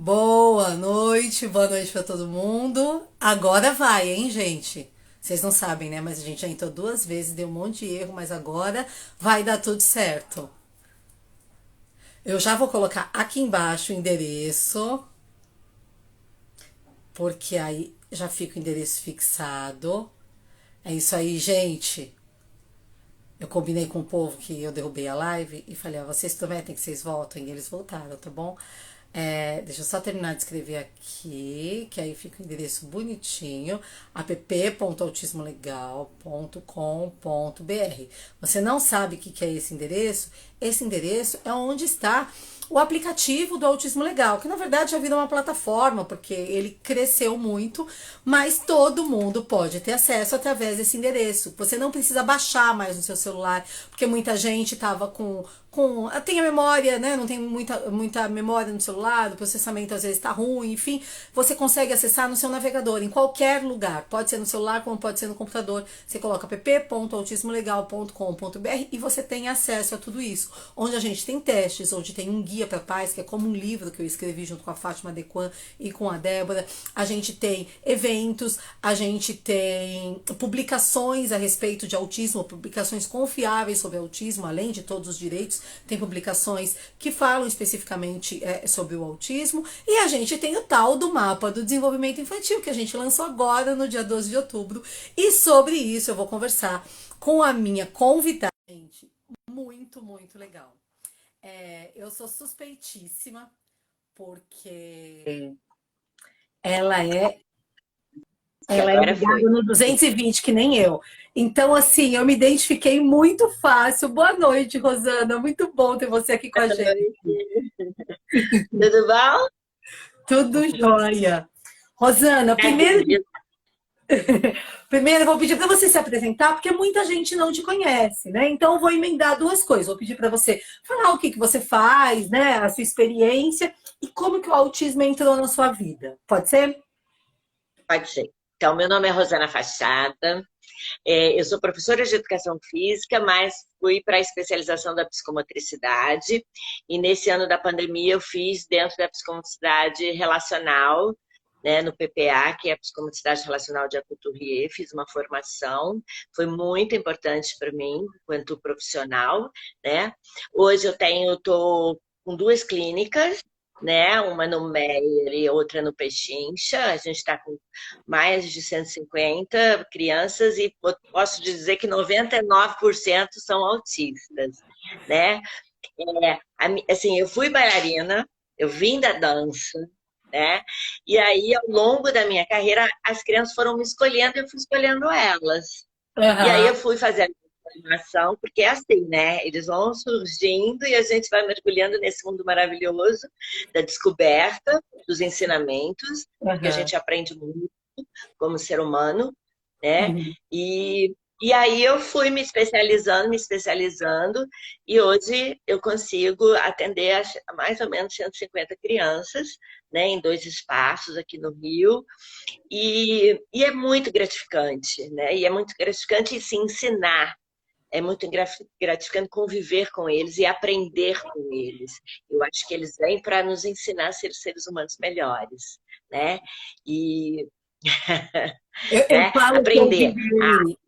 Boa noite para todo mundo. Agora vai, hein, gente? Vocês não sabem, né? Mas a gente já entrou duas vezes, deu um monte de erro, mas agora vai dar tudo certo. Eu já vou colocar aqui embaixo o endereço, porque aí já fica o endereço fixado. É isso aí, gente. Eu combinei com o povo que eu derrubei a live e falei, vocês prometem que vocês voltam? E eles voltaram, tá bom? Deixa eu só terminar de escrever aqui, que aí fica o endereço bonitinho, app.autismolegal.com.br. Você não sabe o que é esse endereço? Esse endereço é onde está o aplicativo do Autismo Legal, que na verdade já virou uma plataforma, porque ele cresceu muito, mas todo mundo pode ter acesso através desse endereço. Você não precisa baixar mais no seu celular, porque muita gente estava tem a memória, né? Não tem muita memória no celular, o processamento às vezes está ruim, enfim. Você consegue acessar no seu navegador, em qualquer lugar. Pode ser no celular, como pode ser no computador. Você coloca app.autismolegal.com.br e você tem acesso a tudo isso. Onde a gente tem testes, onde tem um guia para pais, que é como um livro que eu escrevi junto com a Fátima Dequan e com a Débora. A gente tem eventos, a gente tem publicações a respeito de autismo, publicações confiáveis sobre autismo, além de todos os direitos. Tem publicações que falam especificamente sobre o autismo. E a gente tem o tal do mapa do desenvolvimento infantil, que a gente lançou agora no dia 12 de outubro. E sobre isso eu vou conversar com a minha convidada. Gente, muito legal. Eu sou suspeitíssima, porque ela é Que ela é agora ligada foi. no 220, que nem eu. Então, assim, eu me identifiquei muito fácil. Boa noite, Rosana. Muito bom ter você aqui com a Boa gente. noite. Tudo bom? Tudo jóia. Rosana, Maravilha. primeiro eu vou pedir para você se apresentar, porque muita gente não te conhece, né? Então, eu vou emendar duas coisas. Vou pedir para você falar o que você faz, né? A sua experiência e como que o autismo entrou na sua vida. Pode ser? Pode ser. Então, meu nome é Rosana Fachada, eu sou professora de educação física, mas fui para a especialização da psicomotricidade, e nesse ano da pandemia eu fiz dentro da psicomotricidade relacional, né, no PPA, que é a Psicomotricidade Relacional de Couturier, fiz uma formação, foi muito importante para mim, enquanto profissional, né? Hoje estou com duas clínicas, né? Uma no Meier e outra no Pechincha. A gente está com mais de 150 crianças e posso dizer que 99% são autistas, né? Assim, eu fui bailarina, eu vim da dança, né? E aí, ao longo da minha carreira, as crianças foram me escolhendo e eu fui escolhendo elas. E aí Aham. eu fui fazer a animação, porque é assim, né? Eles vão surgindo e a gente vai mergulhando nesse mundo maravilhoso da descoberta, dos ensinamentos, porque a Aham. gente aprende muito como ser humano, né? Uhum. E aí eu fui me especializando, e hoje eu consigo atender a mais ou menos 150 crianças, né, em dois espaços aqui no Rio, e é muito gratificante, né? E é muito gratificante se ensinar. É muito gratificante conviver com eles e aprender com eles. Eu acho que eles vêm para nos ensinar a ser seres humanos melhores, né? E Eu né? falo que eu Aprender. virei.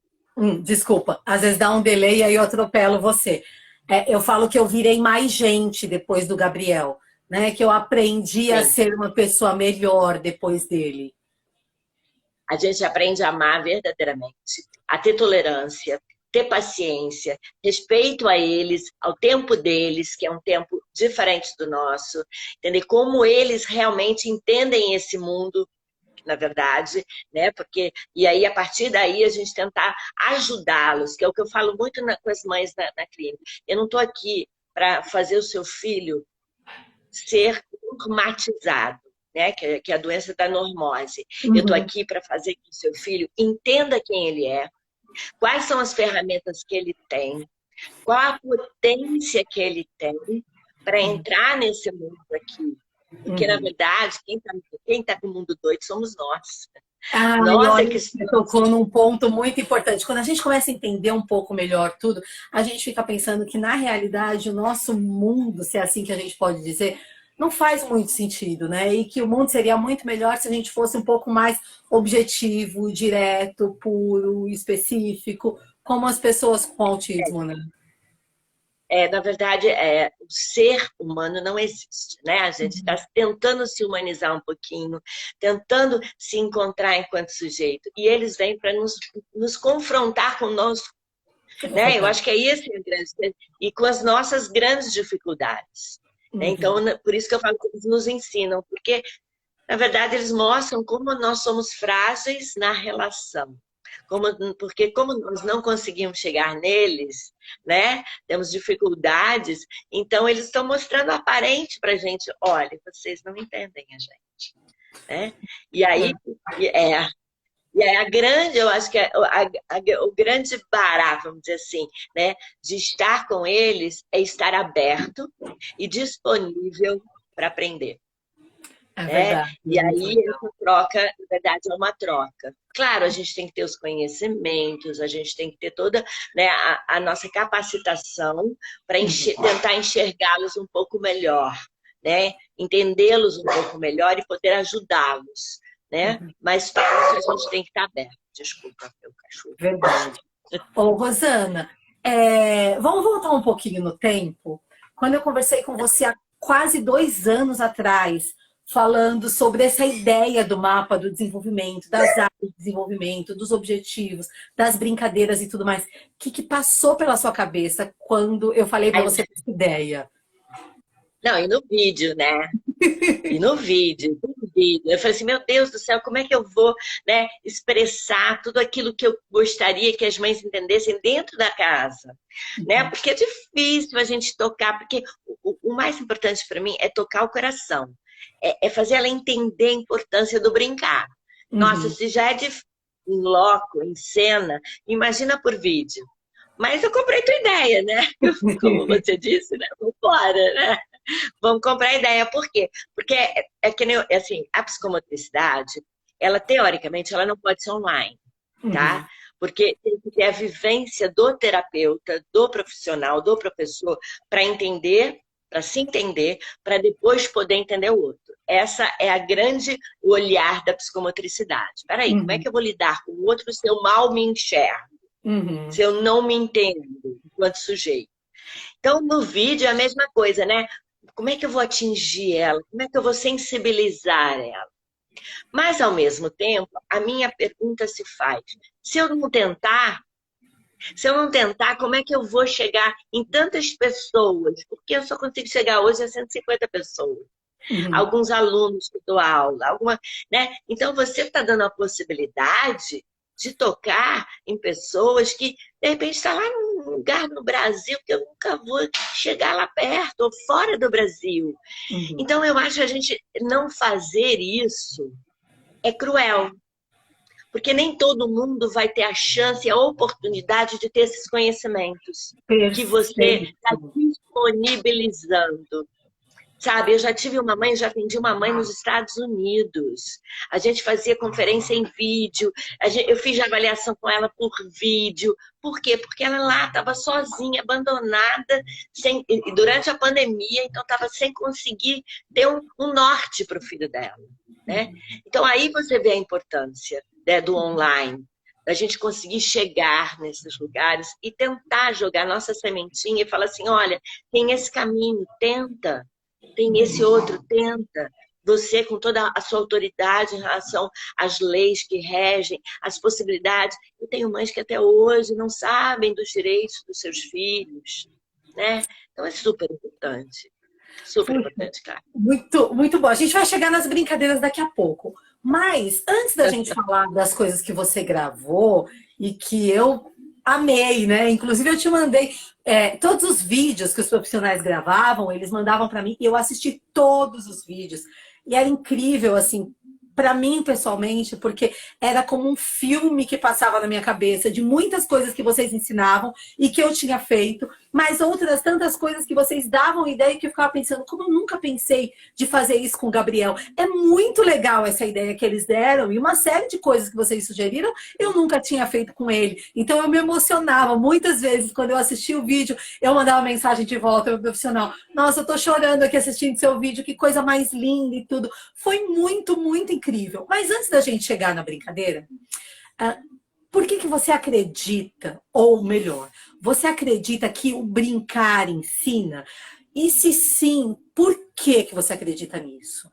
Desculpa, às vezes dá um delay e aí eu atropelo você. Eu falo que eu virei mais gente depois do Gabriel, né? Que eu aprendi a Sim, ser uma pessoa melhor depois dele. a gente aprende a amar verdadeiramente, a ter tolerância, ter paciência, respeito a eles, ao tempo deles, que é um tempo diferente do nosso, entender como eles realmente entendem esse mundo, na verdade, né? Porque e aí a partir daí a gente tentar ajudá-los, que é o que eu falo muito com as mães na clínica. Eu não estou aqui para fazer o seu filho ser normatizado, né? Que é a doença da normose. Eu estou Uhum, aqui para fazer que o seu filho entenda quem ele é, quais são as ferramentas que ele tem, qual a potência que ele tem para entrar nesse mundo aqui. Porque, na uhum. verdade, quem tá com o mundo doido somos nós. Ai, Nós é olha, que você estamos. tocou num ponto muito importante. Quando a gente começa a entender um pouco melhor tudo, a gente fica pensando que, na realidade, o nosso mundo, se é assim que a gente pode dizer, não faz muito sentido, né? E que o mundo seria muito melhor se a gente fosse um pouco mais objetivo, direto, puro, específico, como as pessoas com autismo, né? Na verdade, o ser humano não existe, né? A gente está tentando se humanizar um pouquinho, tentando se encontrar enquanto sujeito. E eles vêm para nos confrontar conosco, É né? Eu verdade. acho que é isso a grande e com as nossas grandes dificuldades. Né? Então, Uhum. por isso que eu falo que eles nos ensinam, porque, na verdade, eles mostram como nós somos frágeis na relação. Porque como nós não conseguimos chegar neles, né? Temos dificuldades, então eles estão mostrando aparente para a gente, olha, vocês não entendem a gente, né? E aí, é, e aí a grande, eu acho que o grande barato, vamos dizer assim, né, de estar com eles é estar aberto e disponível para aprender. É Né? verdade, E muito aí legal. essa troca, na verdade, é uma troca. Claro, a gente tem que ter os conhecimentos, a gente tem que ter toda, né, a nossa capacitação para tentar enxergá-los um pouco melhor, né? Entendê-los um pouco melhor e poder ajudá-los, né? Mas para isso a gente tem que estar aberto. Desculpa, meu cachorro. Verdade. Ô, Rosana, vamos voltar um pouquinho no tempo. Quando eu conversei com você há quase 2 anos atrás, falando sobre essa ideia do mapa do desenvolvimento, das áreas de desenvolvimento, dos objetivos, das brincadeiras e tudo mais, o que passou pela sua cabeça quando eu falei para Aí, você dessa ideia? não, e no vídeo, né? E no vídeo, no vídeo, eu falei assim, meu Deus do céu, como é que eu vou, né, expressar tudo aquilo que eu gostaria que as mães entendessem dentro da casa, né? Porque é difícil a gente tocar, porque o mais importante para mim é tocar o coração, é fazer ela entender a importância do brincar. Nossa, Uhum. se já é difícil em loco, em cena, imagina por vídeo. Mas eu comprei tua ideia, né? Como você disse, né? Vambora, né? Vamos comprar a ideia. Por quê? Porque é que nem, assim, a psicomotricidade, ela teoricamente, ela não pode ser online, tá? Uhum. Porque tem que ter a vivência do terapeuta, do profissional, do professor, para entender, para se entender, para depois poder entender o outro. Essa é a grande olhar da psicomotricidade. Espera aí, como é Uhum. que eu vou lidar com o outro se eu mal me enxergo? Uhum. Se eu não me entendo enquanto sujeito? Então, no vídeo é a mesma coisa, né? Como é que eu vou atingir ela? Como é que eu vou sensibilizar ela? Mas, ao mesmo tempo, a minha pergunta se faz: se eu não tentar, como é que eu vou chegar em tantas pessoas? Porque eu só consigo chegar hoje a 150 pessoas. Uhum. Alguns alunos que dou aula, né? Então, você está dando a possibilidade de tocar em pessoas que, de repente, está lá num lugar no Brasil que eu nunca vou chegar lá perto, ou fora do Brasil. Uhum. Então, eu acho que a gente não fazer isso é cruel, porque nem todo mundo vai ter a chance, a oportunidade de ter esses conhecimentos que você está Perfeito. disponibilizando. Sabe, eu já tive uma mãe, já atendi uma mãe nos Estados Unidos. A gente fazia conferência em vídeo, eu fiz avaliação com ela por vídeo. Por quê? Porque ela lá estava sozinha, abandonada, e durante a pandemia, então estava sem conseguir ter um norte para o filho dela. Né? Então aí você vê a importância, né, do online, da gente conseguir chegar nesses lugares e tentar jogar nossa sementinha e falar assim, olha, tem esse caminho, tenta. Tem esse outro, tenta. Você, com toda a sua autoridade em relação às leis que regem, às possibilidades. Eu tenho mães que até hoje não sabem dos direitos dos seus filhos, né? Então é super Puxa, importante, cara. muito, muito bom. A gente vai chegar nas brincadeiras daqui a pouco. Mas antes da gente falar das coisas que você gravou e que eu amei, né? Inclusive eu te mandei todos os vídeos que os profissionais gravavam, eles mandavam para mim e eu assisti todos os vídeos. E era incrível, assim, para mim, pessoalmente, porque era como um filme que passava na minha cabeça, de muitas coisas que vocês ensinavam e que eu tinha feito, mas outras tantas coisas que vocês davam ideia e que eu ficava pensando, como eu nunca pensei de fazer isso com o Gabriel. É muito legal essa ideia que eles deram e uma série de coisas que vocês sugeriram, eu nunca tinha feito com ele. Então eu me emocionava muitas vezes quando eu assistia o vídeo, eu mandava mensagem de volta ao meu profissional. Nossa, eu tô chorando aqui assistindo seu vídeo, que coisa mais linda e tudo. Foi muito, muito incrível. Mas antes da gente chegar na brincadeira, ah, por que você acredita, ou melhor, você acredita que o brincar ensina? E se sim, por que você acredita nisso?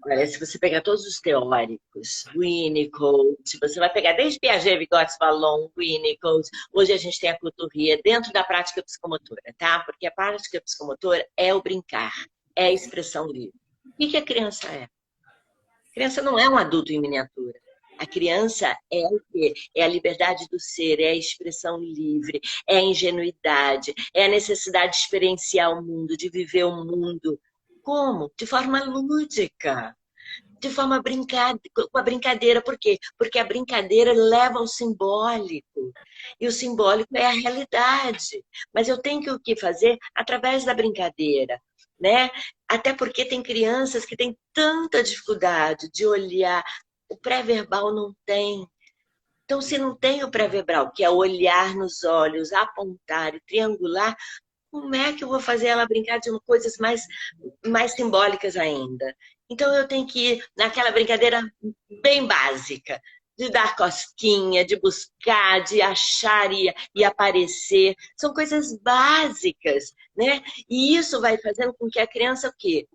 Olha, se você pegar todos os teóricos, Winnicott, você vai pegar desde Piaget, Vygotsky, Vallon, Winnicott, hoje a gente tem a Couturier dentro da prática psicomotora, tá? Porque a prática psicomotora é o brincar, é a expressão livre. O que a criança é? A criança não é um adulto em miniatura. A criança é o quê? É a liberdade do ser, é a expressão livre, é a ingenuidade, é a necessidade de experienciar o mundo, de viver o mundo. Como? De forma lúdica, de forma com a brincadeira. Por quê? Porque a brincadeira leva ao simbólico. E o simbólico é a realidade. Mas eu tenho que o que fazer? Através da brincadeira, né? Até porque tem crianças que têm tanta dificuldade de olhar. O pré-verbal não tem. Então, se não tem o pré-verbal, que é olhar nos olhos, apontar e triangular, como é que eu vou fazer ela brincar de coisas mais simbólicas ainda? Então eu tenho que ir naquela brincadeira bem básica, de dar cosquinha, de buscar, de achar e aparecer. São coisas básicas, né? E isso vai fazendo com que a criança o quê?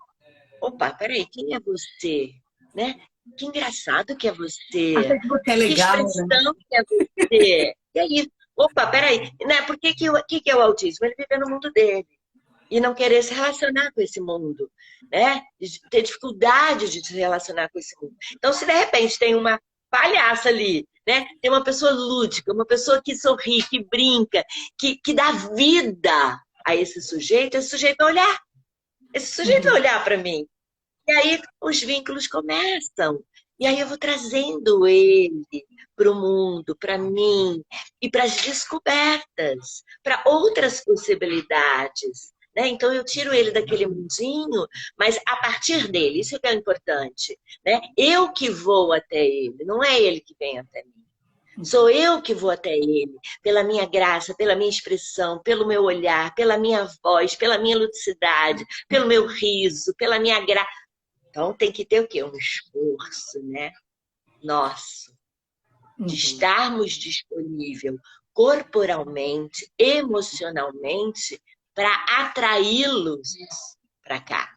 Opa, peraí, quem é você? Né? Que engraçado que é você. Até que você é Que legal, né? expressão que é você. E aí, opa, peraí, né? Por que que é o autismo? Ele vive no mundo dele e não querer se relacionar com esse mundo, né? Ter dificuldade de se relacionar com esse mundo. Então, se de repente tem uma palhaça ali, né? Tem uma pessoa lúdica, uma pessoa que sorri, que brinca, que dá vida a esse sujeito vai olhar. Esse sujeito vai olhar para mim. E aí os vínculos começam. E aí eu vou trazendo ele para o mundo, para mim, e para as descobertas, para outras possibilidades. Né? Então eu tiro ele daquele mundinho, mas a partir dele, isso que é importante. Né? Eu que vou até ele, não é ele que vem até mim. Sou eu que vou até ele, pela minha graça, pela minha expressão, pelo meu olhar, pela minha voz, pela minha ludicidade, pelo meu riso, pela minha graça. Então tem que ter o quê? Um esforço, né? Nosso, de estarmos disponível corporalmente, emocionalmente, para atraí-los para cá.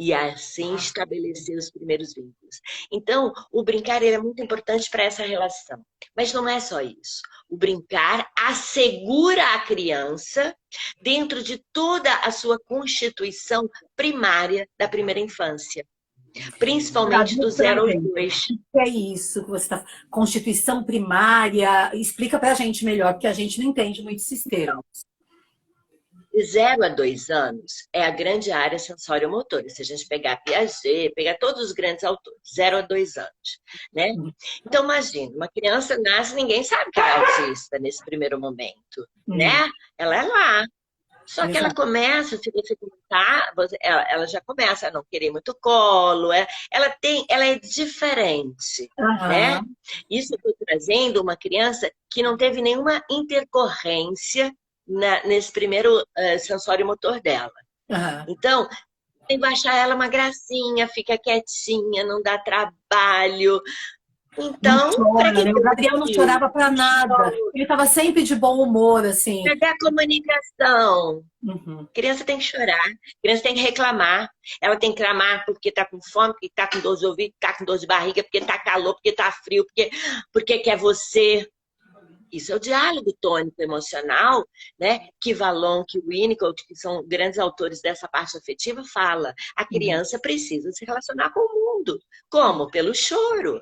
E assim estabelecer os primeiros vínculos. Então, o brincar ele é muito importante para essa relação. Mas não é só isso. O brincar assegura a criança dentro de toda a sua constituição primária da primeira infância. Principalmente do 0 ao 2. O que é isso que você está... Constituição primária, explica para a gente melhor, porque a gente não entende muito esses termos. De 0 a 2 anos é a grande área sensório-motora. Se a gente pegar Piaget, pegar todos os grandes autores, 0 a 2 anos. Né? Então, imagina, uma criança nasce, ninguém sabe que ela é autista nesse primeiro momento. Né? Ela é lá. Só que ela começa, se você contar, ela já começa a não querer muito colo, ela é diferente. Né? Isso eu estou trazendo uma criança que não teve nenhuma intercorrência nesse primeiro sensório motor dela. Então, tem que baixar ela uma gracinha, fica quietinha, não dá trabalho. Então, chora, né? O Gabriel não chorava para nada. Ele estava sempre de bom humor, assim. Cadê a comunicação? A criança tem que chorar, a criança tem que reclamar. Ela tem que reclamar porque está com fome, porque está com dor de ouvido, está com dor de barriga, porque está calor, porque está frio, porque quer você. Isso é o diálogo tônico emocional, né? Que Vallon, que Winnicott, que são grandes autores dessa parte afetiva, fala. A criança precisa se relacionar com o mundo. Como? Pelo choro.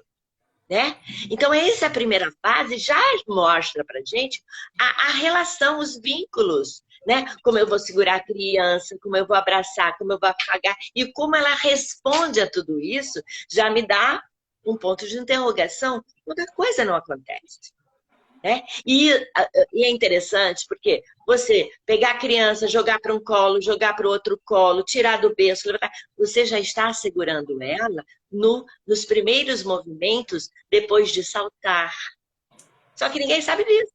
Né? Então, essa é a primeira fase, já mostra pra gente a relação, os vínculos, né? Como eu vou segurar a criança, como eu vou abraçar, como eu vou apagar. E como ela responde a tudo isso, já me dá um ponto de interrogação. Muita coisa não acontece. Né? E é interessante porque você pegar a criança, jogar para um colo, jogar para o outro colo, tirar do berço, levantar, você já está segurando ela nos primeiros movimentos depois de saltar. Só que ninguém sabe disso.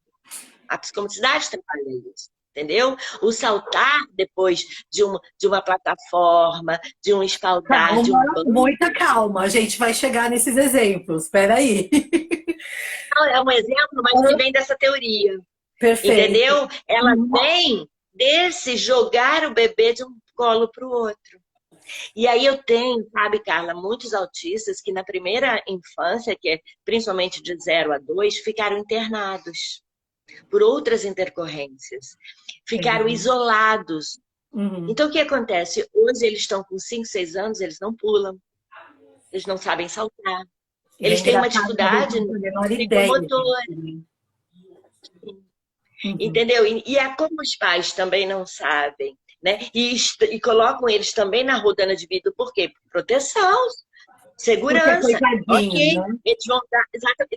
A psicomotricidade trabalha isso. Entendeu? O saltar depois de uma plataforma, de um espaldar, Calma, de um banco. muita calma. A gente vai chegar nesses exemplos. Espera aí. É um exemplo, mas que vem dessa teoria. Perfeito. Entendeu? Ela vem desse jogar o bebê de um colo para o outro. E aí eu tenho, sabe, Carla, muitos autistas que na primeira infância, que é principalmente de 0 a 2, ficaram internados por outras intercorrências. Ficaram isolados. Então, o que acontece? Hoje eles estão com 5, 6 anos, eles não pulam. Eles não sabem saltar. Eles têm uma dificuldade psicomotora. Entendeu? E é como os pais também não sabem, né? E colocam eles também na rodana de vida. Por quê? Proteção, segurança. Ok, né? Eles vão dar,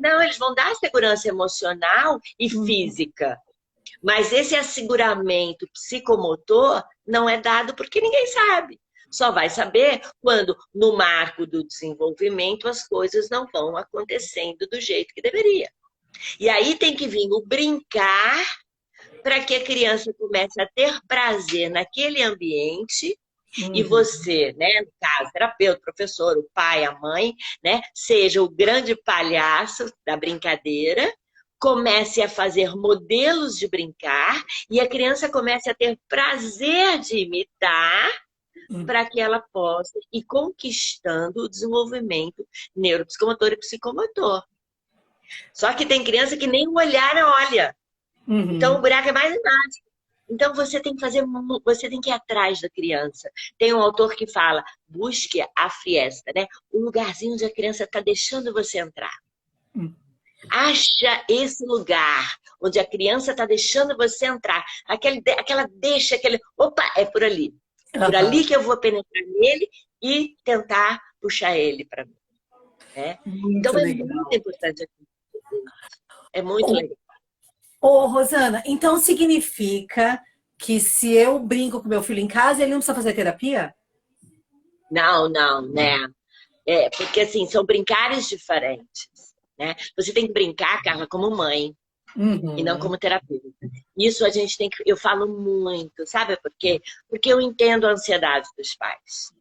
não, eles vão dar segurança emocional e física. Mas esse asseguramento psicomotor não é dado porque ninguém sabe. Só vai saber quando, no marco do desenvolvimento, as coisas não vão acontecendo do jeito que deveria. E aí tem que vir o brincar para que a criança comece a ter prazer naquele ambiente e você, né, no caso, terapeuta, professor, o pai, a mãe, né, seja o grande palhaço da brincadeira, comece a fazer modelos de brincar e a criança comece a ter prazer de imitar para que ela possa ir conquistando o desenvolvimento neuropsicomotor e psicomotor. Só que tem criança que nem o olhar olha. Então o buraco é mais embaixo. Então você tem que você tem que ir atrás da criança. Tem um autor que fala, busque a fiesta, né? O lugarzinho onde a criança está deixando você entrar. Acha esse lugar onde a criança está deixando você entrar. Aquela deixa, opa, é por ali. Por ali que eu vou penetrar nele e tentar puxar ele para mim. Né? Então é muito importante. É muito legal. Ô, Rosana, então significa que se eu brinco com meu filho em casa, ele não precisa fazer terapia? Não, né? Porque assim, são brincares diferentes. Né? Você tem que brincar, Carla, como mãe. E não como terapeuta. Isso a gente tem que... Eu falo muito, sabe por quê? Porque eu entendo a ansiedade dos pais.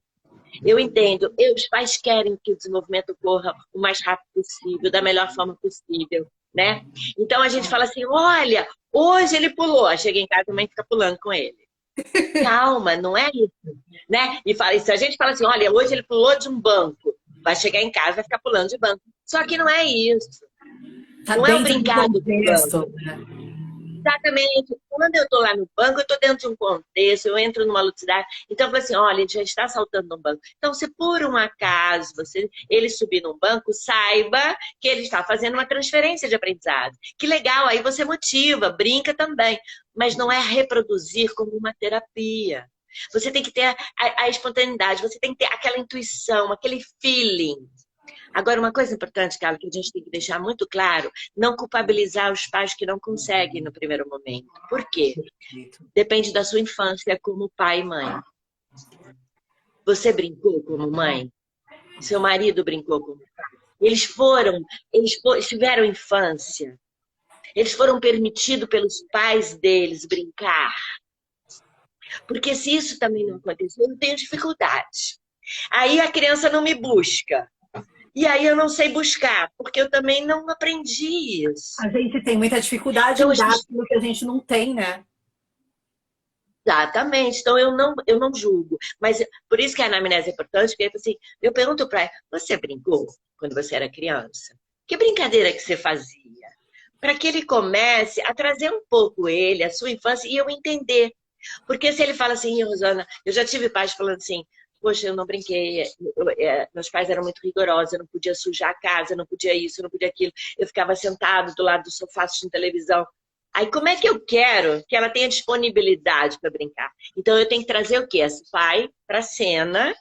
Eu entendo. Os pais querem que o desenvolvimento ocorra o mais rápido possível, da melhor forma possível, né? Então a gente fala assim, olha, hoje ele pulou. Aí chega em casa e a mãe fica pulando com ele. Calma, não é isso. Né? E se a gente fala assim, olha, hoje ele pulou de um banco. Vai chegar em casa e vai ficar pulando de banco. Só que não é isso. Tá não é o brincado do banco. Exatamente. Quando eu estou lá no banco, eu estou dentro de um contexto, eu entro numa ludicidade. Então, eu falo assim, olha, ele já está saltando num banco. Então, se por um acaso ele subir num banco, saiba que ele está fazendo uma transferência de aprendizado. Que legal, aí você motiva, brinca também. Mas não é reproduzir como uma terapia. Você tem que ter a espontaneidade, você tem que ter aquela intuição, aquele feeling. Agora, uma coisa importante, Carla, que a gente tem que deixar muito claro, não culpabilizar os pais que não conseguem no primeiro momento. Por quê? Depende da sua infância como pai e mãe. Você brincou como mãe? Seu marido brincou como pai? Eles tiveram infância. Eles foram permitidos pelos pais deles brincar. Porque se isso também não aconteceu, eu tenho dificuldade. Aí a criança não me busca. E aí eu não sei buscar, porque eu também não aprendi isso. A gente tem muita dificuldade em dar aquilo que a gente não tem, né? Exatamente. Então eu não julgo. Mas por isso que a anamnese é importante, porque assim, eu pergunto para ela, você brincou quando você era criança? Que brincadeira que você fazia? Para que ele comece a trazer um pouco ele, a sua infância, e eu entender. Porque se ele fala assim, Rosana, eu já tive pais falando assim, poxa, eu não brinquei, meus pais eram muito rigorosos, eu não podia sujar a casa, eu não podia isso, eu não podia aquilo. Eu ficava sentado do lado do sofá assistindo televisão. Aí como é que eu quero que ela tenha disponibilidade para brincar? Então eu tenho que trazer o quê? Esse pai para a cena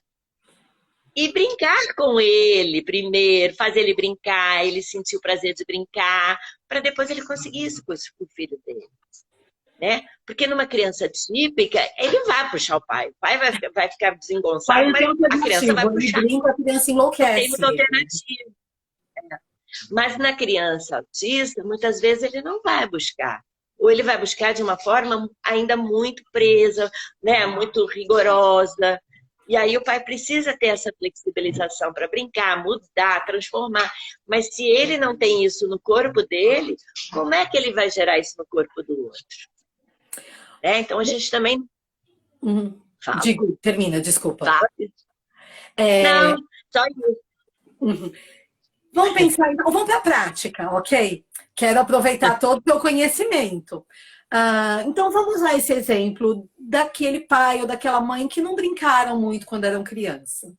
e brincar com ele primeiro, fazer ele brincar, ele sentir o prazer de brincar, para depois ele conseguir isso com o filho dele. Né? Porque numa criança típica, ele vai puxar o pai vai ficar desengonçado, Pai mas tem a criança vai alternativo, ele puxar. brinca, a criança Não tem enlouquece. muita alternativa. Mas na criança autista, muitas vezes ele não vai buscar. Ou ele vai buscar de uma forma ainda muito presa, né? Muito rigorosa. E aí o pai precisa ter essa flexibilização para brincar, mudar, transformar. Mas se ele não tem isso no corpo dele, como é que ele vai gerar isso no corpo do outro? Então a gente também Uhum. fala. Termina, desculpa. Fala. Não, só isso. Uhum. Vamos pensar, então, vamos para a prática, ok? Quero aproveitar todo o teu conhecimento. Então, vamos usar esse exemplo daquele pai ou daquela mãe que não brincaram muito quando eram criança.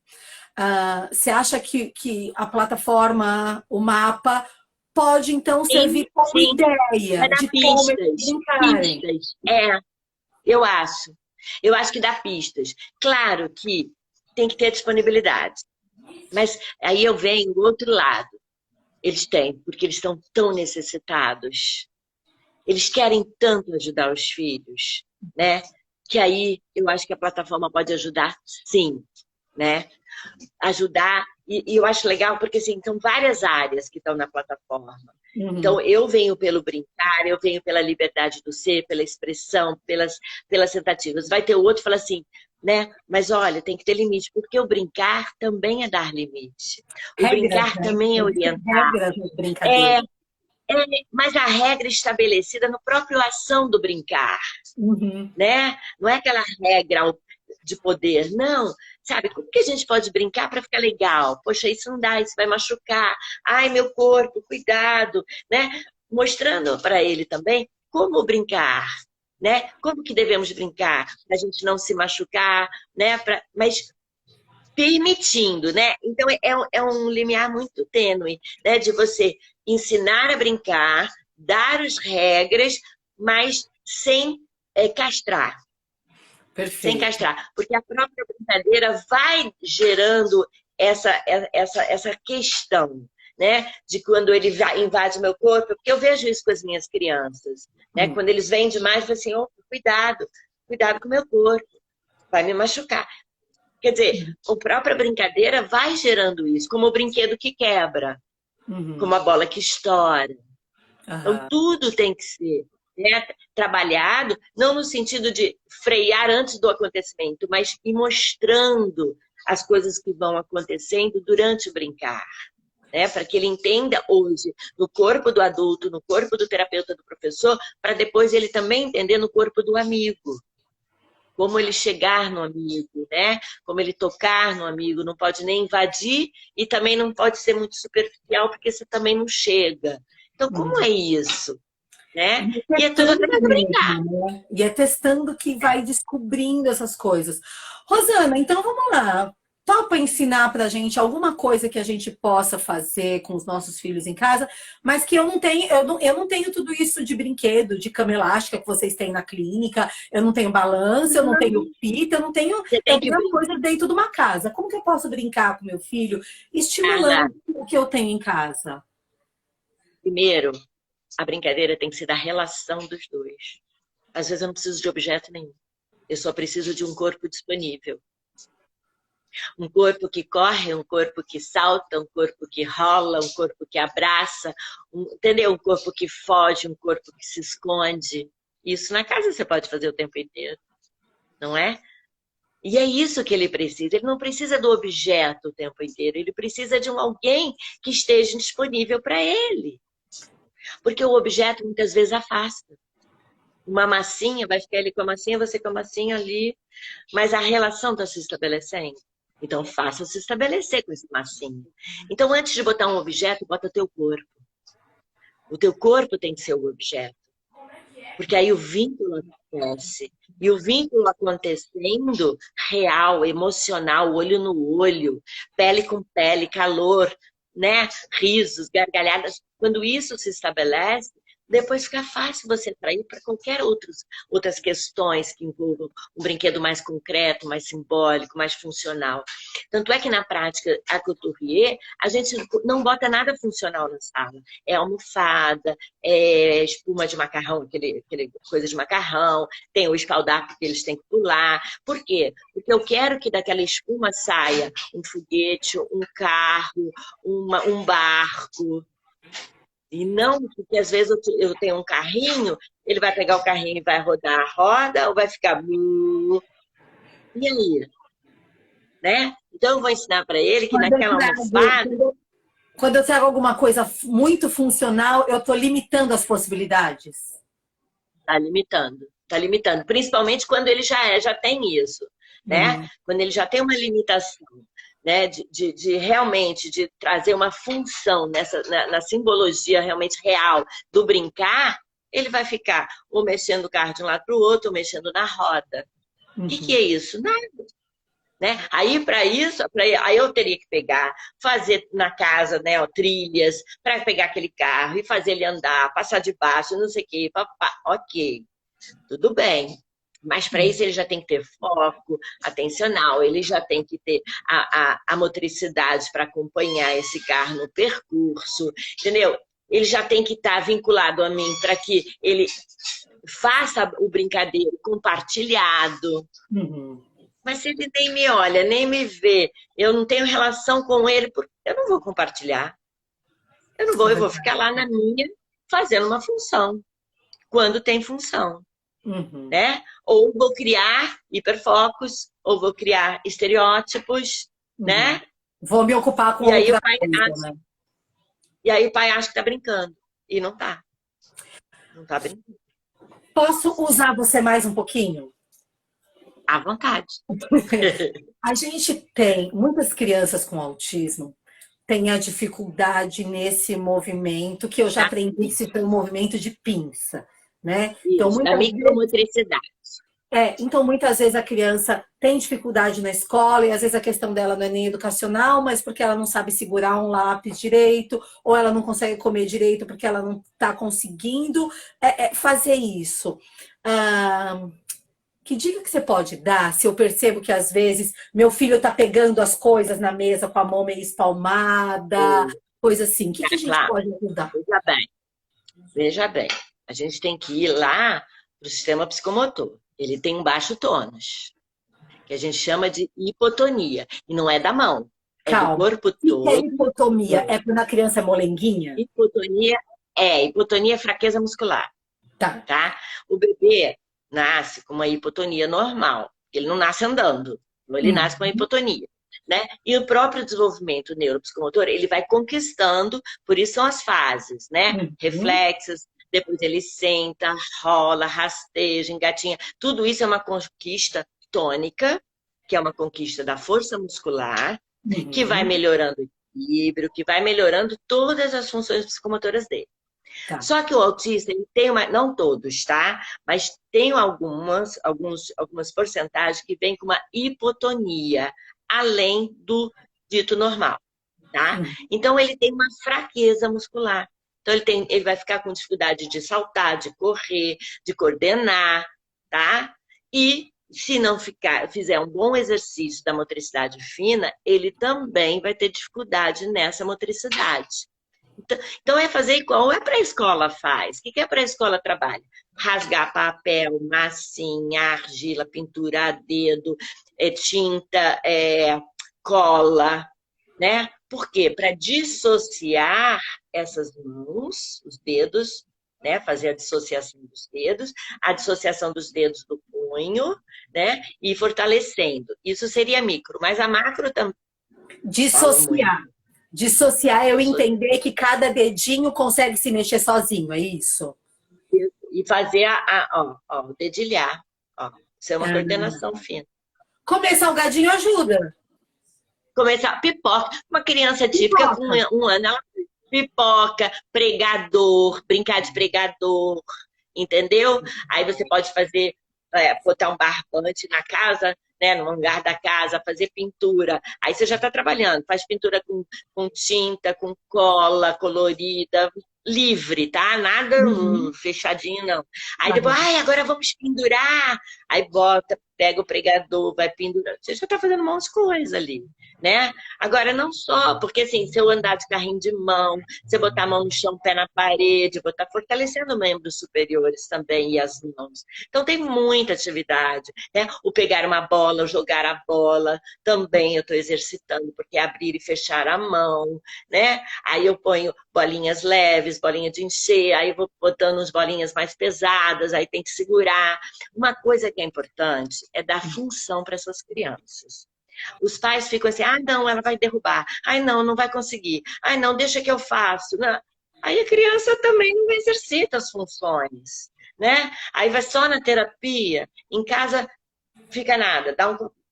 Você acha que a plataforma, o mapa, pode, então, servir como ideia dá de como eles brincarem? Pistas. Eu acho. Eu acho que dá pistas. Claro que tem que ter disponibilidade. Mas aí eu venho do outro lado. Eles têm, porque eles estão tão necessitados. Eles querem tanto ajudar os filhos, né? Que aí eu acho que a plataforma pode ajudar, sim, né? Ajudar, e eu acho legal porque assim, são várias áreas que estão na plataforma. Uhum. Então, eu venho pelo brincar, eu venho pela liberdade do ser, pela expressão, pelas tentativas. Vai ter outro que fala assim, né? Mas olha, tem que ter limite, porque o brincar também é dar limite. O brincar também é orientar. Regras de brincadeira. Mas a regra estabelecida no próprio ação do brincar, né? Não é aquela regra de poder, não. Sabe, como que a gente pode brincar para ficar legal? Poxa, isso não dá, isso vai machucar. Ai, meu corpo, cuidado, né? Mostrando para ele também como brincar, né? Como que devemos brincar para a gente não se machucar, né? Mas permitindo, né? Então é um limiar muito tênue, né? De você ensinar a brincar, dar as regras, mas sem castrar. Perfeito. Sem castrar. Porque a própria brincadeira vai gerando essa questão, né? De quando ele invade meu corpo, porque eu vejo isso com as minhas crianças, né? Quando eles vêm demais, eu falo assim, oh, cuidado com o meu corpo, vai me machucar. Quer dizer, a própria brincadeira vai gerando isso, como o brinquedo que quebra, como a bola que estoura. Então, tudo tem que ser, né, trabalhado, não no sentido de frear antes do acontecimento, mas ir mostrando as coisas que vão acontecendo durante o brincar. Né, para que ele entenda hoje, no corpo do adulto, no corpo do terapeuta, do professor, para depois ele também entender no corpo do amigo. Como ele chegar no amigo, né? Como ele tocar no amigo, não pode nem invadir e também não pode ser muito superficial, porque você também não chega. Então, como é isso? Né? E é tudo através do brincar. Né? E é testando que vai descobrindo essas coisas. Rosana, então vamos lá. Topa ensinar pra gente alguma coisa que a gente possa fazer com os nossos filhos em casa, mas que eu não tenho tudo isso de brinquedo, de cama elástica que vocês têm na clínica, eu não tenho balanço, eu não tenho fita, eu não tenho alguma coisa dentro de uma casa. Como que eu posso brincar com meu filho, estimulando o que eu tenho em casa? Primeiro, a brincadeira tem que ser da relação dos dois. Às vezes eu não preciso de objeto nenhum. Eu só preciso de um corpo disponível. Um corpo que corre, um corpo que salta, um corpo que rola, um corpo que abraça, entendeu? Um corpo que foge, um corpo que se esconde. Isso na casa você pode fazer o tempo inteiro, não é? E é isso que ele precisa. Ele não precisa do objeto o tempo inteiro, ele precisa de alguém que esteja disponível para ele. Porque o objeto muitas vezes afasta. Uma massinha, vai ficar ele com a massinha, você com a massinha ali, mas a relação está se estabelecendo. Então, faça se estabelecer com esse massinho. Então, antes de botar um objeto, bota teu corpo. O teu corpo tem que ser o objeto. Porque aí o vínculo acontece. E o vínculo acontecendo, real, emocional, olho no olho, pele com pele, calor, né? Risos, gargalhadas. Quando isso se estabelece, depois fica fácil você atrair para qualquer outras questões que envolvam um brinquedo mais concreto, mais simbólico, mais funcional. Tanto é que na prática, a couturier, a gente não bota nada funcional na sala. É almofada, é espuma de macarrão, aquele coisa de macarrão, tem o espaldar que eles têm que pular. Por quê? Porque eu quero que daquela espuma saia um foguete, um carro, um barco. E não, porque às vezes eu tenho um carrinho, ele vai pegar o carrinho e vai rodar a roda, ou vai ficar... E aí? Né? Então eu vou ensinar para ele que naquela almofada... Quando eu trago alguma coisa muito funcional, eu estou limitando as possibilidades. Está limitando, está limitando. Principalmente quando ele já tem isso, né? Quando ele já tem uma limitação. Né, de realmente de trazer uma função na simbologia realmente real do brincar, ele vai ficar ou mexendo o carro de um lado para o outro, ou mexendo na roda. O que é isso? Nada. Né? Aí, para isso, aí eu teria que fazer na casa, né, trilhas, para pegar aquele carro e fazer ele andar, passar de baixo, não sei o quê, papá. Ok, tudo bem. Mas para isso ele já tem que ter foco atencional, ele já tem que ter a motricidade para acompanhar esse carro no percurso, entendeu? Ele já tem que estar vinculado a mim para que ele faça o brincadeiro compartilhado. Mas se ele nem me olha, nem me vê, eu não tenho relação com ele, eu não vou compartilhar. Eu vou ficar lá na minha, fazendo uma função, quando tem função. Né? Ou vou criar hiperfocos, ou vou criar estereótipos, né? Vou me ocupar com outra coisa, né? E aí o pai acha que tá brincando. E não tá. Não tá brincando. Posso usar você mais um pouquinho? À vontade. A gente tem muitas crianças com autismo, tem a dificuldade nesse movimento, que eu já aprendi que se tem um movimento de pinça. Né? Então, da micromotricidade. Então, muitas vezes a criança tem dificuldade na escola e às vezes a questão dela não é nem educacional, mas porque ela não sabe segurar um lápis direito, ou ela não consegue comer direito porque ela não está conseguindo fazer isso. Que dica que você pode dar se eu percebo que às vezes meu filho está pegando as coisas na mesa com a mão meio espalmada, coisa assim. O que a gente pode ajudar? Veja bem. A gente tem que ir lá para o sistema psicomotor. Ele tem um baixo tônus, que a gente chama de hipotonia. E não é da mão, é do corpo todo. O que é hipotonia? É quando a criança é molenguinha? Hipotonia é fraqueza muscular. Tá? O bebê nasce com uma hipotonia normal. Ele não nasce andando, ele nasce com uma hipotonia. Né? E o próprio desenvolvimento neuropsicomotor, ele vai conquistando, por isso são as fases, né? Reflexos. Depois ele senta, rola, rasteja, engatinha. Tudo isso é uma conquista tônica, que é uma conquista da força muscular, que vai melhorando o equilíbrio, que vai melhorando todas as funções psicomotoras dele. Só que o autista, ele tem não todos, tá? Mas tem algumas porcentagens que vêm com uma hipotonia, além do dito normal, tá? Então ele tem uma fraqueza muscular. Então, ele vai ficar com dificuldade de saltar, de correr, de coordenar, tá? E se não fizer um bom exercício da motricidade fina, ele também vai ter dificuldade nessa motricidade. Então é fazer igual a pré-escola faz. O que a pré-escola trabalha? Rasgar papel, massinha, argila, pintura a dedo, tinta, cola, né? Por quê? Para dissociar essas mãos, os dedos, né? Fazer a dissociação dos dedos, a dissociação dos dedos do punho, né? E fortalecendo. Isso seria micro, mas a macro também. Dissociar. Dissociar é eu entender que cada dedinho consegue se mexer sozinho, é isso? E fazer o dedilhar. Isso é uma coordenação fina. Comer salgadinho ajuda. Começar pipoca. Uma criança típica com 1 ano, ela pipoca, pregador, brincar de pregador, entendeu? Aí você pode fazer, botar um barbante na casa, né, no hangar da casa, fazer pintura. Aí você já está trabalhando, faz pintura com tinta, com cola colorida, livre, tá? Nada Uhum. fechadinho, não. Aí depois, Aham. ai, agora vamos pendurar. Aí bota, pega o pregador, vai pendurar. Você já tá fazendo um monte de coisa ali, né? Agora, não só, porque assim, se eu andar de carrinho de mão, se eu botar a mão no chão, pé na parede, vou estar fortalecendo membros superiores também e as mãos. Então, tem muita atividade, né? O pegar uma bola, o jogar a bola, também eu estou exercitando, porque é abrir e fechar a mão, né? Aí eu ponho bolinhas leves, bolinha de encher, aí eu vou botando uns bolinhas mais pesadas, aí tem que segurar. Uma coisa que é importante é dar função para essas crianças. Os pais ficam assim, ah, não, ela vai derrubar. Ai, não, não vai conseguir. Ai, não, deixa que eu faço. Não. Aí a criança também não exercita as funções, né? Aí vai só na terapia, em casa fica nada,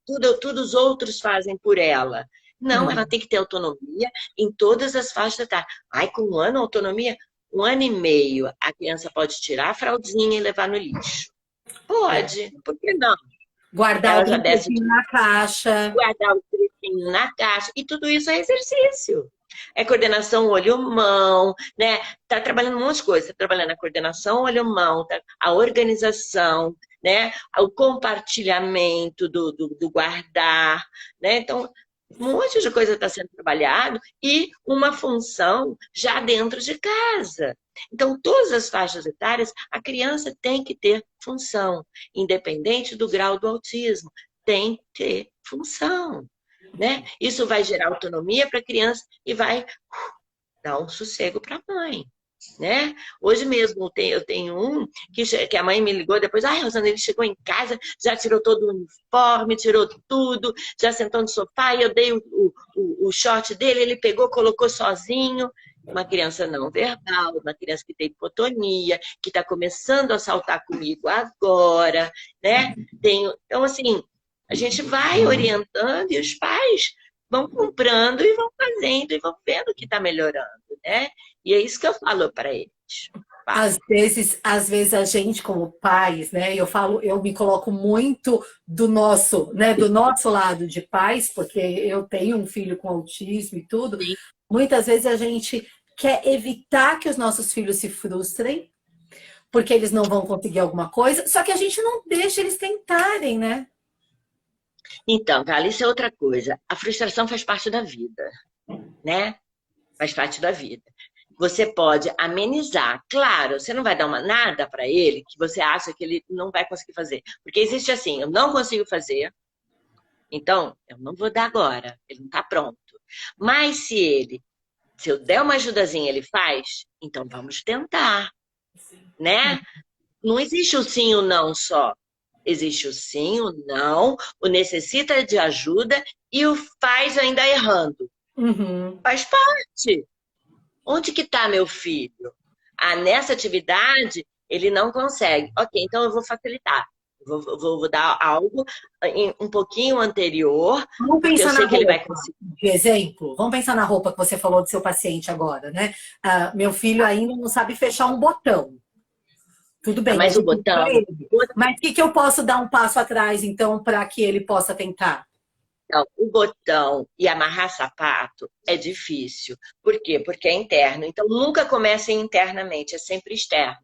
tudo os outros fazem por ela. Não, ela Uhum. tem que ter autonomia em todas as faixas da tarde. Ai, com um ano, autonomia, 1 ano e meio, a criança pode tirar a fraldinha e levar no lixo. É. Pode, por que não? Guardar o Ela já desce brinquedinho na caixa. guardar o trequinho na caixa. E tudo isso é exercício. É coordenação olho-mão, né? Tá trabalhando um monte de coisa. Tá trabalhando a coordenação olho-mão, tá? A organização, né? O compartilhamento do guardar, né? Então, um monte de coisa está sendo trabalhado e uma função já dentro de casa. Então, todas as faixas etárias, a criança tem que ter função, independente do grau do autismo, tem que ter função, né? Isso vai gerar autonomia para a criança e vai dar um sossego para a mãe, né? Hoje mesmo eu tenho um que a mãe me ligou depois, ai, Rosana, ele chegou em casa, já tirou todo o uniforme, tirou tudo, já sentou no sofá e eu dei o short dele, ele pegou, colocou sozinho. Uma criança não verbal, uma criança que tem hipotonia, que está começando a saltar comigo agora, né? Então, assim, a gente vai orientando e os pais vão comprando e vão fazendo e vão vendo que está melhorando, né? E é isso que eu falo para eles. Às vezes a gente como pais, né, eu falo, eu me coloco muito do nosso, né, do nosso lado de pais, porque eu tenho um filho com autismo e tudo. Sim. Muitas vezes a gente quer evitar que os nossos filhos se frustrem, porque eles não vão conseguir alguma coisa, só que a gente não deixa eles tentarem, né? Então, Carla, isso é outra coisa. A frustração faz parte da vida, né? Faz parte da vida. Você pode amenizar. Claro, você não vai dar nada para ele que você acha que ele não vai conseguir fazer. Porque existe assim, eu não consigo fazer, então eu não vou dar agora. Ele não está pronto. Mas se eu der uma ajudazinha, ele faz, então vamos tentar, né? Não existe o sim ou não só. Existe o sim, o não, o necessita de ajuda e o faz ainda errando. Uhum. Faz parte. Onde que está meu filho? Ah, nessa atividade ele não consegue. Ok, então eu vou facilitar. Vou dar algo um pouquinho anterior, Vamos porque eu pensar na sei que ele vai roupa, conseguir. de exemplo. Vamos pensar na roupa que você falou do seu paciente agora, né? Meu filho ainda não sabe fechar um botão. Tudo bem, a Mas o gente para botão, ele. Mas o que, que eu posso dar um passo atrás, então, para que ele possa tentar? o botão e amarrar sapato é difícil. Por quê? Porque é interno. Então nunca começa internamente, é sempre externo.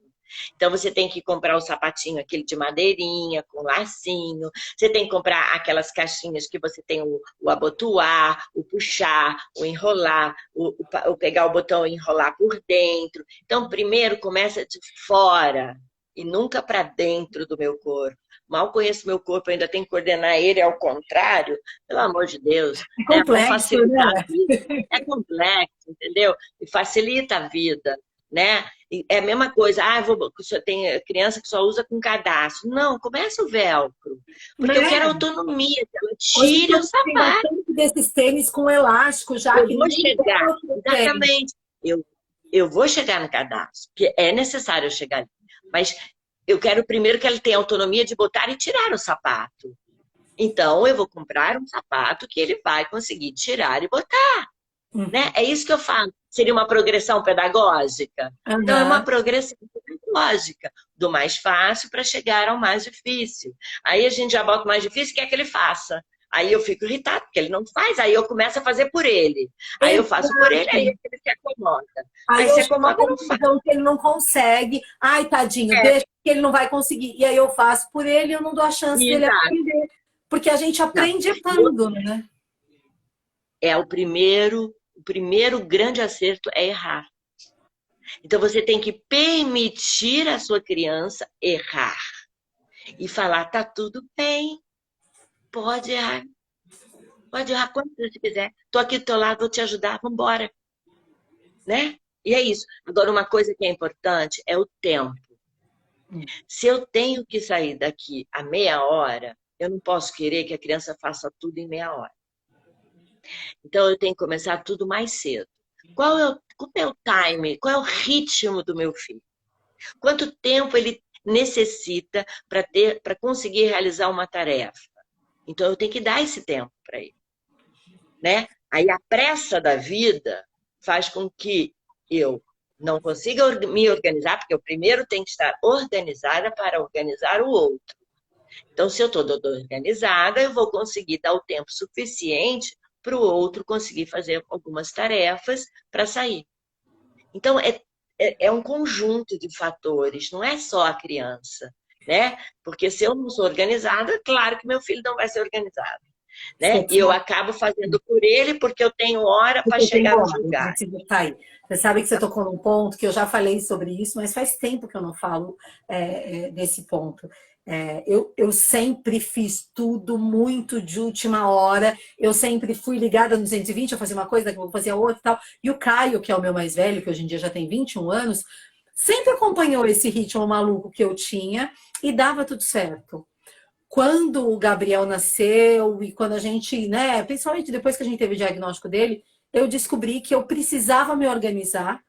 Então você tem que comprar o sapatinho, aquele de madeirinha, com lacinho. Você tem que comprar aquelas caixinhas que você tem o abotoar, o puxar, o enrolar, o pegar o botão e enrolar por dentro. Então primeiro começa de fora e nunca para dentro do meu corpo. Mal conheço meu corpo, ainda tenho que coordenar ele ao contrário. Pelo amor de Deus, É né? Vamos complexo, facilitar a né? vida. É complexo, entendeu? E facilita a vida, né? E é a mesma coisa, tem criança que só usa com cadastro. Não, começa o velcro. Porque eu Né? quero autonomia, que ela Hoje tire o tem sapato. bastante desses tênis com elástico, já Eu que vou nem chegar, outro tem. exatamente. Eu vou chegar no cadastro, porque é necessário eu chegar ali. Mas eu quero primeiro que ela tenha autonomia de botar e tirar o sapato. Então, eu vou comprar um sapato que ele vai conseguir tirar e botar, né? É isso que eu falo. Seria uma progressão pedagógica? Então, é uma Aham. progressão pedagógica, do mais fácil para chegar ao mais difícil. Aí a gente já bota o mais difícil e quer que ele faça. Aí eu fico irritada, porque ele não faz, aí eu começo a fazer por ele. Aí eu faço por ele, aí Exato. ele se acomoda. Aí Aí eu se chego à acomoda, não faz. conclusão que ele não consegue. Ai, tadinho, É, deixa que ele não vai conseguir. E aí eu faço por ele e eu não dou a chance dele exato. aprender. Porque a gente Não. aprende errando, né? É o primeiro grande acerto é errar. Então você tem que permitir à sua criança errar e falar, tá tudo bem, pode errar. Pode errar quantas vezes você quiser. Tô aqui do teu lado, vou te ajudar, vamos embora, né? E é isso. Agora, uma coisa que é importante é o tempo. Se eu tenho que sair daqui a meia hora, eu não posso querer que a criança faça tudo em meia hora. Então, eu tenho que começar tudo mais cedo. Qual é o time? Qual é o ritmo do meu filho? Quanto tempo ele necessita para conseguir realizar uma tarefa? Então, eu tenho que dar esse tempo para ele, né? Aí a pressa da vida faz com que eu não consiga me organizar, porque eu primeiro tenho que estar organizada para organizar o outro. Então, se eu estou organizada, eu vou conseguir dar o tempo suficiente para o outro conseguir fazer algumas tarefas para sair. Então, é um conjunto de fatores, não é só a criança, né? Porque se eu não sou organizada, claro que meu filho não vai ser organizado, né? E eu acabo fazendo por ele porque eu tenho hora para Eu tenho chegar nos hora, eu lugares. preciso sair. Você sabe que você tocou num ponto que eu já falei sobre isso, mas faz tempo que eu não falo desse ponto. Eu sempre fiz tudo muito de última hora, eu sempre fui ligada no 220, eu fazia uma coisa, eu fazia outra e tal. E o Caio, que é o meu mais velho, que hoje em dia já tem 21 anos, sempre acompanhou esse ritmo maluco que eu tinha e dava tudo certo. Quando o Gabriel nasceu e quando a gente, né, principalmente depois que a gente teve o diagnóstico dele, eu descobri que eu precisava me organizar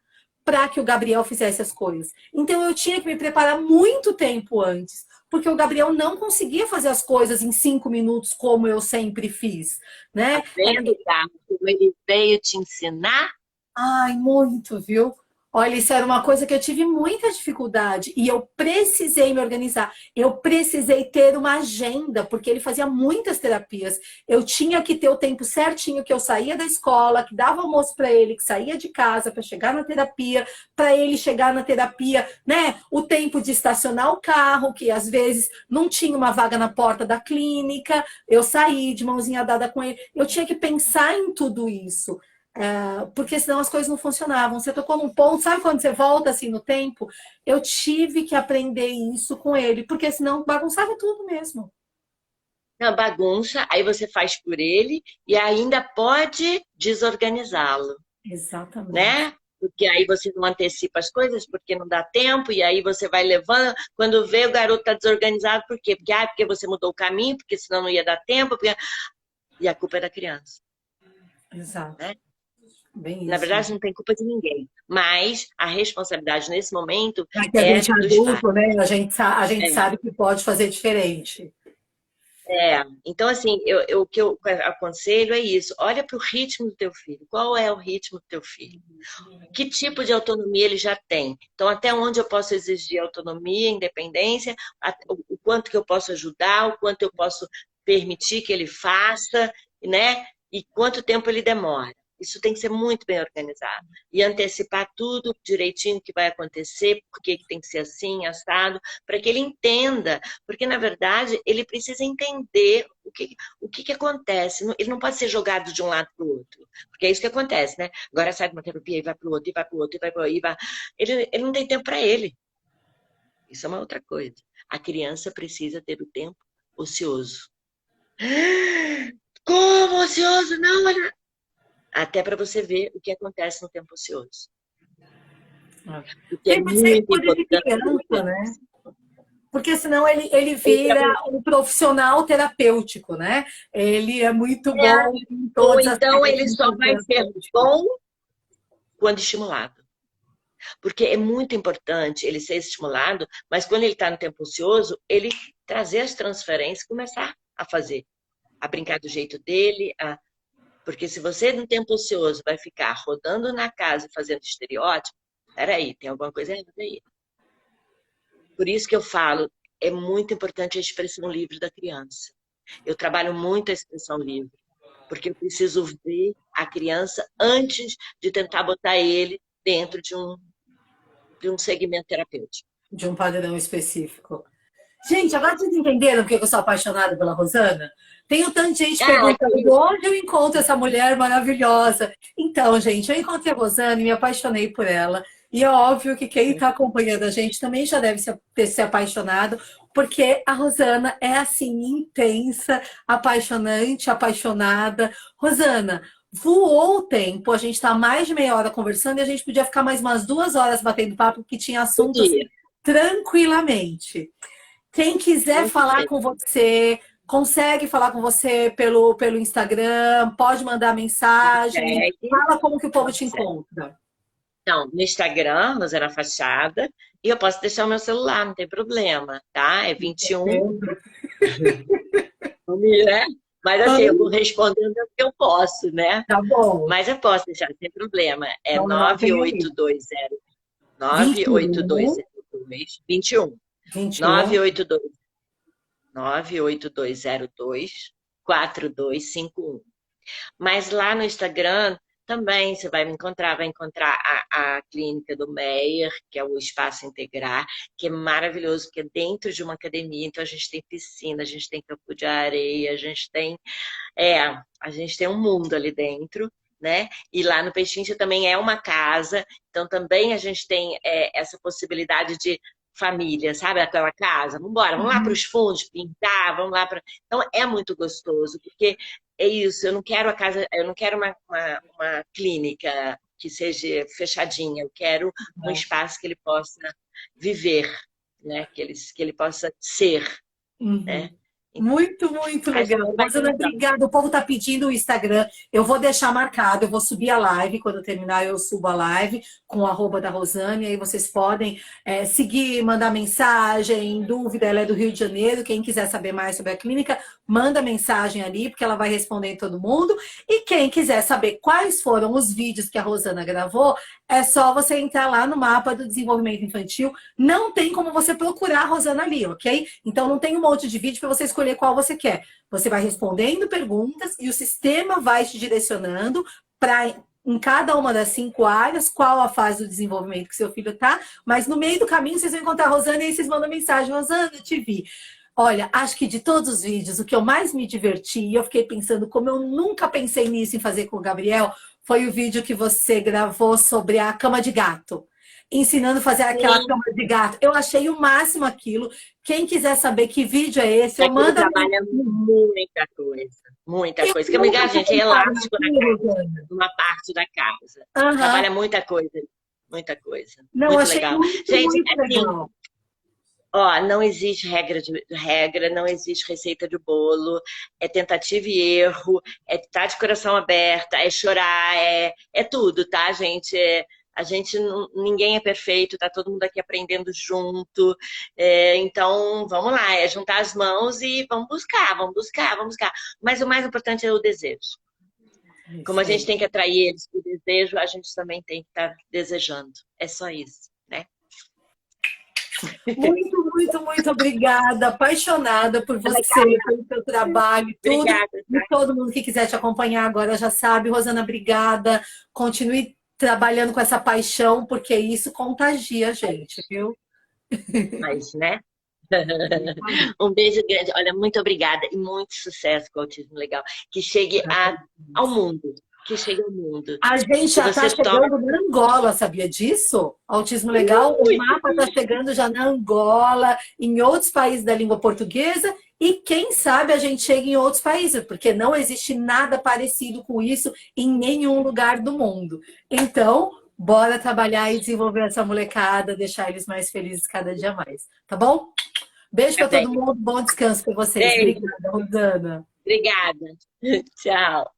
para que o Gabriel fizesse as coisas. Então eu tinha que me preparar muito tempo antes, porque o Gabriel não conseguia fazer as coisas em 5 minutos como eu sempre fiz, Tá né? vendo, Carlos, como ele veio te ensinar? Ai, muito, viu? Olha, isso era uma coisa que eu tive muita dificuldade e eu precisei me organizar. Eu precisei ter uma agenda, porque ele fazia muitas terapias. Eu tinha que ter o tempo certinho que eu saía da escola, que dava almoço para ele, que saía de casa para chegar na terapia, para ele chegar na terapia, né? O tempo de estacionar o carro, que às vezes não tinha uma vaga na porta da clínica, eu saí de mãozinha dada com ele. Eu tinha que pensar em tudo isso. Porque senão as coisas não funcionavam. Você tocou num ponto, sabe quando você volta assim no tempo? Eu tive que aprender isso com ele, porque senão bagunçava tudo mesmo. Uma bagunça, aí você faz por ele e ainda pode desorganizá-lo, Exatamente. né? Porque aí você não antecipa as coisas, porque não dá tempo, e aí você vai levando. Quando vê, o garoto está desorganizado, por quê? Porque você mudou o caminho, porque senão não ia dar tempo, e a culpa é da criança, Exato. né? Bem Na isso. verdade, não tem culpa de ninguém, mas a responsabilidade nesse momento Já que a é gente é dos pais. adulto, né? A gente É. sabe que pode fazer diferente. Então, assim, o que eu aconselho é isso. Olha para o ritmo do teu filho. Qual é o ritmo do teu filho? Que tipo de autonomia ele já tem? Então, até onde eu posso exigir autonomia, independência, o quanto que eu posso ajudar, o quanto eu posso permitir que ele faça, né? E quanto tempo ele demora. Isso tem que ser muito bem organizado. E antecipar tudo direitinho que vai acontecer, porque que tem que ser assim, assado, para que ele entenda. Porque, na verdade, ele precisa entender o que acontece. Ele não pode ser jogado de um lado para o outro. Porque é isso que acontece, né? Agora sai de uma terapia e vai para o outro, e vai para o outro, e vai para o outro. Ele não tem tempo para ele. Isso é uma outra coisa. A criança precisa ter o tempo ocioso. Como ocioso? Não, olha. Até para você ver o que acontece no tempo ocioso. Porque é Tem que ser muito coisa de importante criança, né? Porque senão ele ele vira um profissional terapêutico, né? Ele é muito bom em ou todas as então ele só técnicas vai ser terapêuticas. bom quando estimulado. Porque é muito importante ele ser estimulado, mas quando ele está no tempo ocioso, ele trazer as transferências e começar a fazer, a brincar do jeito dele. Porque se você no tempo ocioso vai ficar rodando na casa e fazendo estereótipo, peraí, tem alguma coisa errada aí. Por isso que eu falo, é muito importante a expressão livre da criança. Eu trabalho muito a expressão livre, porque eu preciso ver a criança antes de tentar botar ele dentro de um segmento terapêutico. De um padrão específico. Gente, agora vocês entenderam porque eu sou apaixonada pela Rosana? Tenho tanta gente Ah, perguntando onde eu encontro essa mulher maravilhosa. Então, gente, eu encontrei a Rosana e me apaixonei por ela. E é óbvio que quem está acompanhando a gente também já deve ter se apaixonado, porque a Rosana é assim, intensa, apaixonante, apaixonada. Rosana, voou o tempo, a gente está mais de meia hora conversando e a gente podia ficar mais umas 2 horas batendo papo, porque tinha assunto assim, tranquilamente. Quem quiser falar com você, consegue falar com você pelo Instagram, pode mandar mensagem, fala como que o povo te encontra. Então, no Instagram, Rosana Fachada, e eu posso deixar o meu celular, não tem problema, tá? É 21, né? Mas assim, eu vou respondendo o que eu posso, né? Tá bom. Mas eu posso deixar, sem problema. É Então, 98202 21 982 4251. Mas lá no Instagram também você vai me encontrar, vai encontrar a clínica do Meyer, que é o Espaço Integrar, que é maravilhoso, porque é dentro de uma academia, então a gente tem piscina, a gente tem campo de areia, a gente tem um mundo ali dentro, né? E lá no Pechincha também é uma casa, então também a gente tem essa possibilidade de família, sabe? Aquela casa, vamos embora, vamos lá para os fundos pintar, vamos lá para. Então é muito gostoso, porque é isso, eu não quero a casa, eu não quero uma clínica que seja fechadinha, eu quero um espaço que ele possa viver, né? Que ele possa ser, né? Muito, muito legal. Rosana, obrigada. O povo está pedindo o Instagram. Eu vou deixar marcado, eu vou subir a live. Quando eu terminar, eu subo a live com o @ da Rosane. Aí vocês podem seguir, mandar mensagem, dúvida. Ela é do Rio de Janeiro. Quem quiser saber mais sobre a clínica, manda mensagem ali, porque ela vai responder em todo mundo. E quem quiser saber quais foram os vídeos que a Rosana gravou, é só você entrar lá no mapa do desenvolvimento infantil. Não tem como você procurar a Rosana ali, ok? Então não tem um monte de vídeo para você escolher qual você quer. Você vai respondendo perguntas e o sistema vai te direcionando para, em cada uma das 5 áreas, qual a fase do desenvolvimento que seu filho está. Mas no meio do caminho vocês vão encontrar a Rosana e aí vocês mandam mensagem: Rosana, eu te vi. Olha, acho que de todos os vídeos, o que eu mais me diverti, e eu fiquei pensando como eu nunca pensei nisso em fazer com o Gabriel, foi o vídeo que você gravou sobre a cama de gato. Ensinando a fazer aquela cama de gato. Eu achei o máximo aquilo. Quem quiser saber que vídeo é esse, eu mando. Trabalha muita coisa. Muita coisa. Porque a gente é elástico numa parte da casa. Trabalha muita coisa. Muita coisa. Não, muito achei legal. Muito, gente, muito assim, legal. Ó, não existe regra, não existe receita de bolo, é tentativa e erro, é estar de coração aberto, é chorar, é tudo, tá, gente? Ninguém é perfeito, tá todo mundo aqui aprendendo junto. Então, vamos lá, é juntar as mãos e vamos buscar, vamos buscar, vamos buscar. Mas o mais importante é o desejo. Como a gente tem que atrair eles para o desejo, a gente também tem que estar desejando. É só isso, né? Muito, muito, muito obrigada. Apaixonada por você, pelo seu trabalho, tudo. Obrigada, e todo mundo que quiser te acompanhar agora já sabe. Rosana, obrigada. Continue trabalhando com essa paixão, porque isso contagia a gente, viu? Mas, né? Um beijo grande. Olha, muito obrigada e muito sucesso com o Autismo Legal. Que chegue ao mundo. Que chegue ao mundo. A gente já está chegando na Angola, sabia disso? Autismo Legal, o mapa está chegando já na Angola, em outros países da língua portuguesa, e quem sabe a gente chega em outros países, porque não existe nada parecido com isso em nenhum lugar do mundo. Então, bora trabalhar e desenvolver essa molecada, deixar eles mais felizes cada dia mais. Tá bom? Beijo para todo mundo, bom descanso para vocês. Obrigada, Rosana. Obrigada. Tchau.